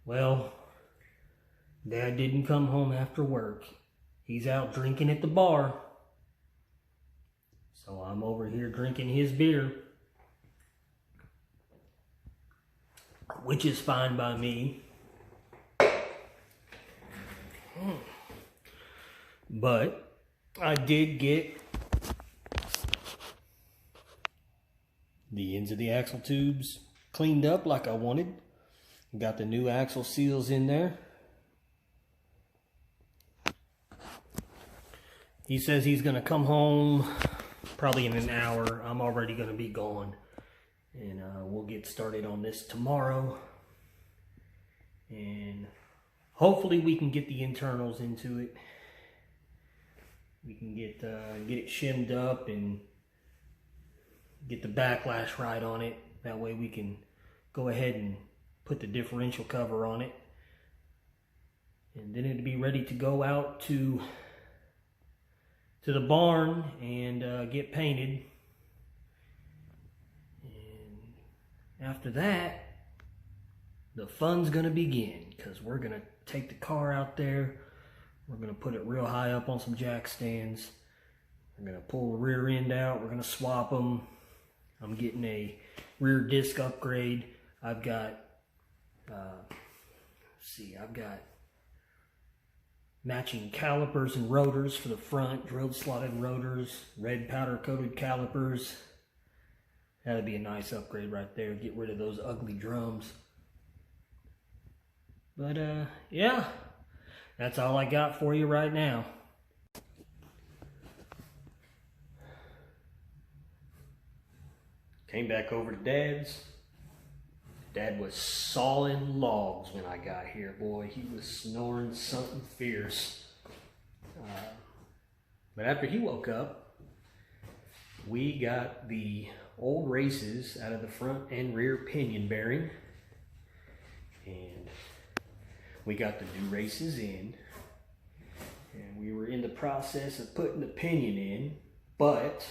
Well, Dad didn't come home after work. He's out drinking at the bar. So I'm over here drinking his beer, which is fine by me. But I did get the ends of the axle tubes cleaned up like I wanted. Got the new axle seals in there. He says he's going to come home probably in an hour. I'm already going to be gone. And we'll get started on this tomorrow. And hopefully we can get the internals into it. We can get it shimmed up and get the backlash right on it. That way we can go ahead and put the differential cover on it. And then it'll be ready to go out to the barn and get painted. And after that, the fun's gonna begin, because we're gonna take the car out there. We're gonna put it real high up on some jack stands. We're gonna pull the rear end out. We're gonna swap them. I'm getting a rear disc upgrade. I've got, I've got matching calipers and rotors for the front, drilled slotted rotors, red powder coated calipers. That'd be a nice upgrade right there. Get rid of those ugly drums. But yeah, that's all I got for you right now. Came back over to Dad's. Dad was sawing logs when I got here. Boy, he was snoring something fierce. But after he woke up, we got the old races out of the front and rear pinion bearing. And we got the new races in. And we were in the process of putting the pinion in, but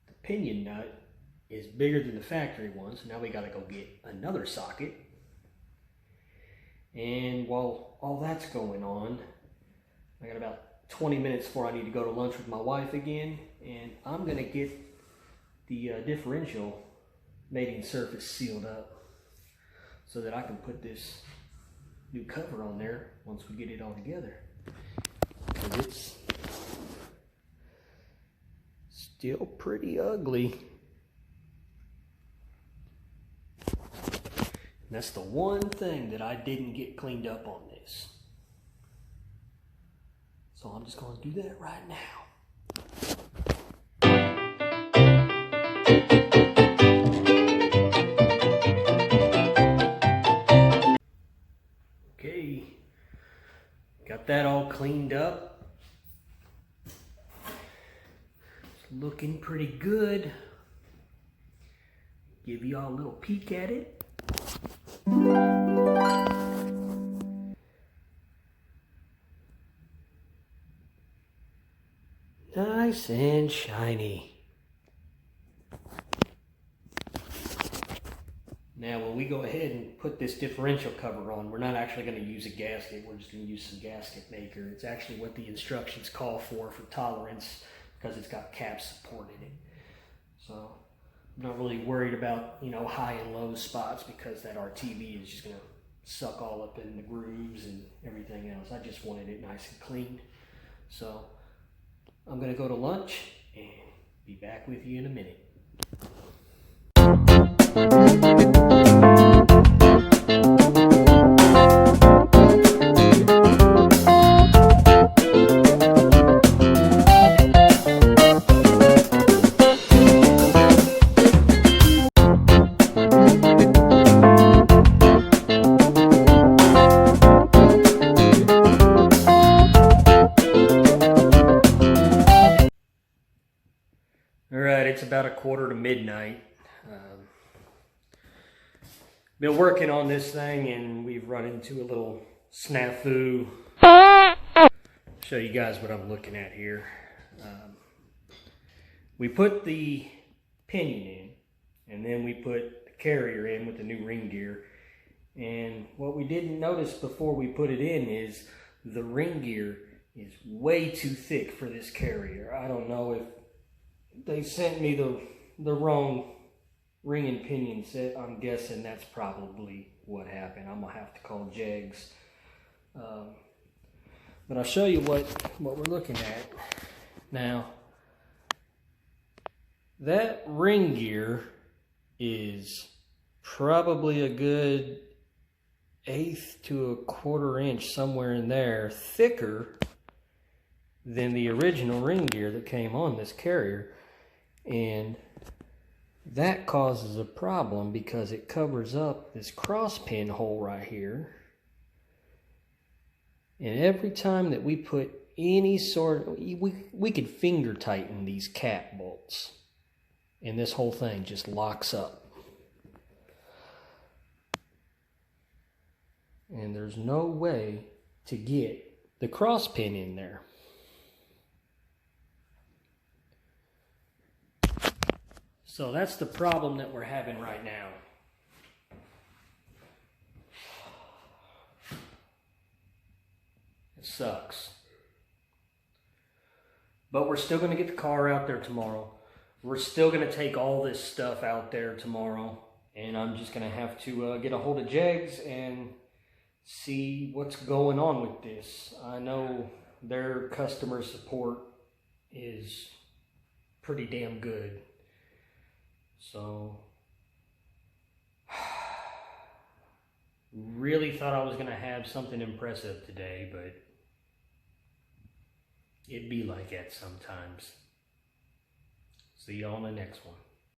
the pinion nut is bigger than the factory one, so now we gotta go get another socket. And while all that's going on, I got about 20 minutes before I need to go to lunch with my wife again, and I'm gonna get the differential mating surface sealed up so that I can put this new cover on there once we get it all together. Because it's still pretty ugly. And that's the one thing that I didn't get cleaned up on this. So I'm just going to do that right now. Okay, got that all cleaned up. It's looking pretty good. Give y'all a little peek at it. Nice and shiny. Now when we go ahead and put this differential cover on, we're not actually going to use a gasket, we're just going to use some gasket maker. It's actually what the instructions call for tolerance, because it's got cap support in it. So I'm not really worried about, high and low spots, because that RTV is just going to suck all up in the grooves and everything else. I just wanted it nice and clean. So I'm going to go to lunch and be back with you in a minute. Alright, it's about 1:45. Been working on this thing and we've run into a little snafu. Show you guys what I'm looking at here. We put the pinion in, and then we put the carrier in with the new ring gear, And what we didn't notice before we put it in is the ring gear is way too thick for this carrier. I don't know if they sent me the wrong ring and pinion set. I'm guessing that's probably what happened. I'm gonna have to call Jegs. But I'll show you what we're looking at. Now, that ring gear is probably a good 1/8 to 1/4 inch, somewhere in there, thicker than the original ring gear that came on this carrier. And that causes a problem because it covers up this cross pin hole right here. And every time that we put any sort of, we could finger tighten these cap bolts, and this whole thing just locks up. And there's no way to get the cross pin in there. So that's the problem that we're having right now. It sucks. But we're still going to get the car out there tomorrow. We're still going to take all this stuff out there tomorrow. And I'm just going to have to get a hold of Jegs and see what's going on with this. I know their customer support is pretty damn good. So, really thought I was going to have something impressive today, but it'd be like that sometimes. See you on the next one.